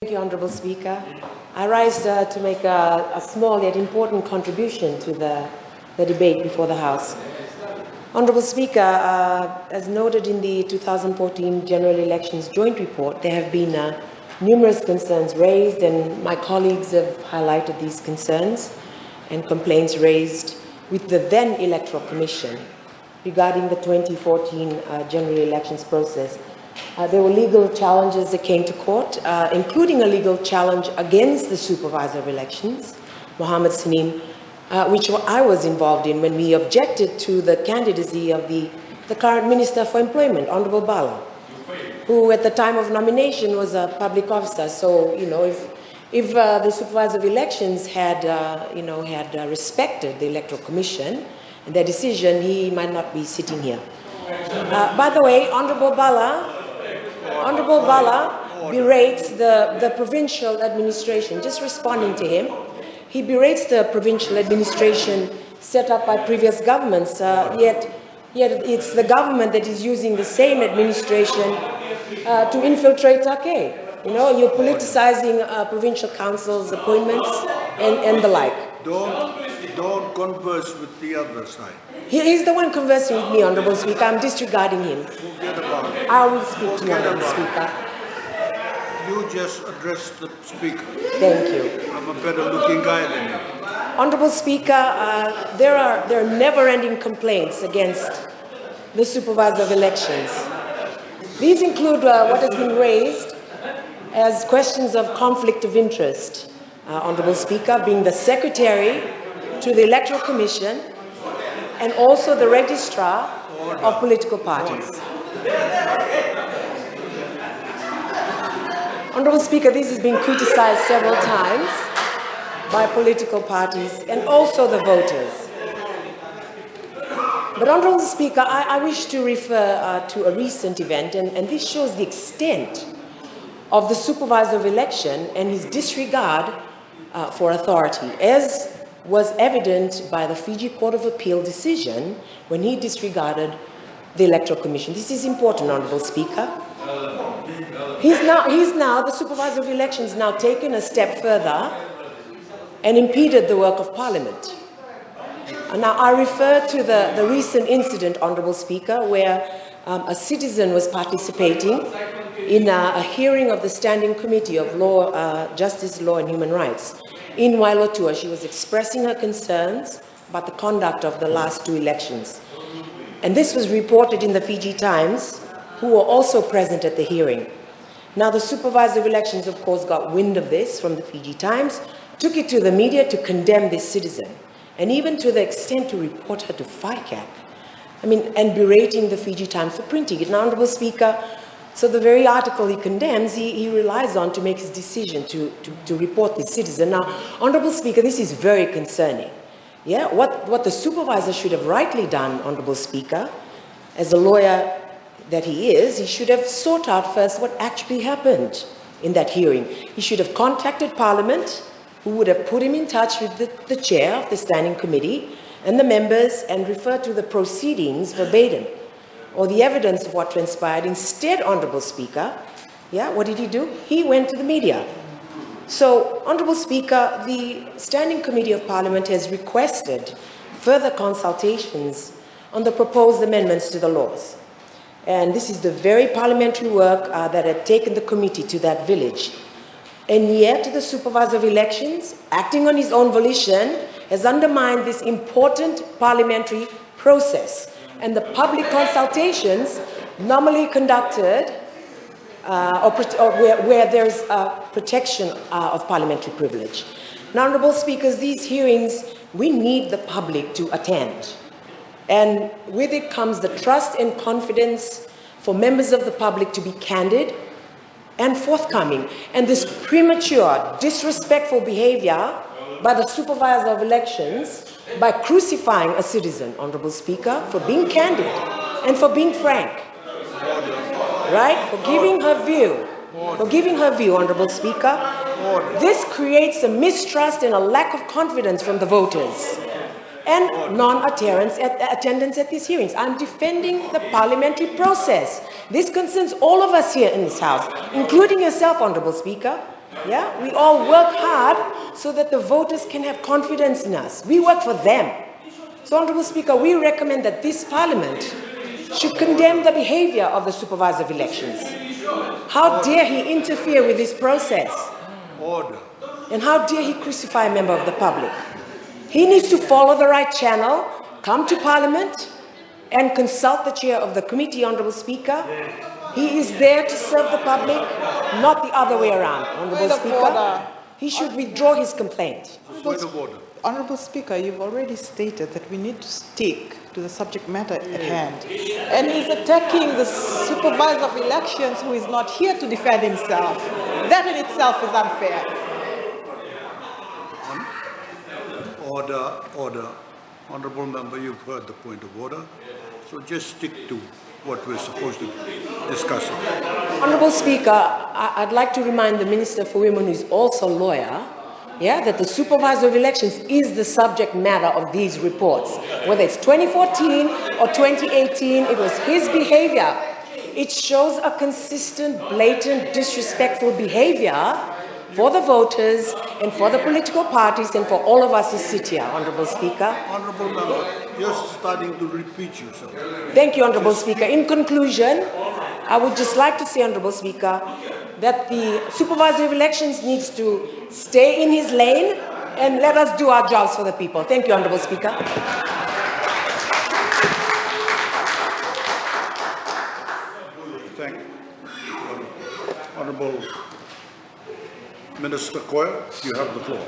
Thank you, Honourable Speaker. I rise to make a small yet important contribution to the debate before the House. Honourable Speaker, as noted in the 2014 General Elections Joint Report, there have been numerous concerns raised, and my colleagues have highlighted these concerns and complaints raised with the then Electoral Commission regarding the 2014 general elections process. There were legal challenges that came to court, including a legal challenge against the Supervisor of Elections, Mohammed Sanim, which I was involved in when we objected to the candidacy of the current Minister for Employment, Honorable Bala, who at the time of nomination was a public officer. So, if the Supervisor of Elections had, respected the Electoral Commission and their decision, he might not be sitting here. By the way, Honorable Bala berates the provincial administration. Just responding to him, he berates the provincial administration set up by previous governments, yet it's the government that is using the same administration to infiltrate Take. You're politicizing provincial councils' appointments and the like. Don't converse with the other side. He's the one conversing with me, Honourable Speaker. I'm disregarding him. Forget about it. I will speak to you, Honourable Speaker. You just address the Speaker. Thank you. I'm a better-looking guy than you. Honourable Speaker, there are never-ending complaints against the Supervisor of Elections. These include what has been raised as questions of conflict of interest. Honourable Speaker, being the Secretary to the Electoral Commission and also the Registrar of Political Parties. Honourable Speaker, this has been criticised several times by political parties and also the voters. But Honourable Speaker, I wish to refer to a recent event, and this shows the extent of the Supervisor of Election and his disregard for authority, as was evident by the Fiji Court of Appeal decision when he disregarded the Electoral Commission. This is important, Honourable Speaker. He's now, the Supervisor of Elections, now taken a step further and impeded the work of Parliament. And now I refer to the recent incident, Honourable Speaker, where a citizen was participating in a hearing of the Standing Committee of Justice, Law and Human Rights. In Wailotua, she was expressing her concerns about the conduct of the last two elections. And this was reported in the Fiji Times, who were also present at the hearing. Now, the Supervisor of Elections, of course, got wind of this from the Fiji Times, took it to the media to condemn this citizen, and even to the extent to report her to FICAC. And berating the Fiji Times for printing it. Now, Honourable Speaker, so the very article he condemns, he relies on to make his decision to report this citizen. Now, Honourable Speaker, this is very concerning. Yeah, what the supervisor should have rightly done, Honourable Speaker, as a lawyer that he is, he should have sought out first what actually happened in that hearing. He should have contacted Parliament, who would have put him in touch with the chair of the Standing Committee and the members and referred to the proceedings verbatim, or the evidence of what transpired. Instead, Honourable Speaker, what did he do? He went to the media. So, Honourable Speaker, the Standing Committee of Parliament has requested further consultations on the proposed amendments to the laws. And this is the very parliamentary work that had taken the committee to that village. And yet, the Supervisor of Elections, acting on his own volition, has undermined this important parliamentary process and the public consultations normally conducted where there's a protection of parliamentary privilege. Now, Honourable Speakers, these hearings, we need the public to attend. And with it comes the trust and confidence for members of the public to be candid and forthcoming. And this premature, disrespectful behavior by the Supervisor of Elections, by crucifying a citizen, Honourable Speaker, for being candid and for being frank, right? For giving her view, Honourable Speaker. This creates a mistrust and a lack of confidence from the voters and non-attendance at these hearings. I'm defending the parliamentary process. This concerns all of us here in this House, including yourself, Honourable Speaker. Yeah, we all work hard so that the voters can have confidence in us. We work for them. So, Honorable Speaker, we recommend that this Parliament should condemn the behavior of the Supervisor of Elections. How dare he interfere with this process? Order. And how dare he crucify a member of the public? He needs to follow the right channel, come to Parliament, and consult the chair of the committee, Honorable Speaker. He is there to serve the public, not the other way around, Honorable Speaker. He should withdraw his complaint. Point of order. Honourable Speaker, you've already stated that we need to stick to the subject matter at hand. And he's attacking the Supervisor of Elections who is not here to defend himself. That in itself is unfair. Order. Honourable member, you've heard the point of order. So just stick to what we're supposed to discuss. Honorable Speaker, I'd like to remind the Minister for Women, who is also a lawyer, that the Supervisor of Elections is the subject matter of these reports. Whether it's 2014 or 2018, it was his behavior. It shows a consistent, blatant, disrespectful behavior for the voters and for the political parties and for all of us who sit here, Honorable Speaker. Honourable member, you're starting to repeat yourself. Thank you, Honorable Speaker. In conclusion, I would just like to say, Honorable Speaker, that the Supervisor of Elections needs to stay in his lane and let us do our jobs for the people. Thank you, Honorable Speaker. Thank you. Honourable Minister Coyle, you have the floor.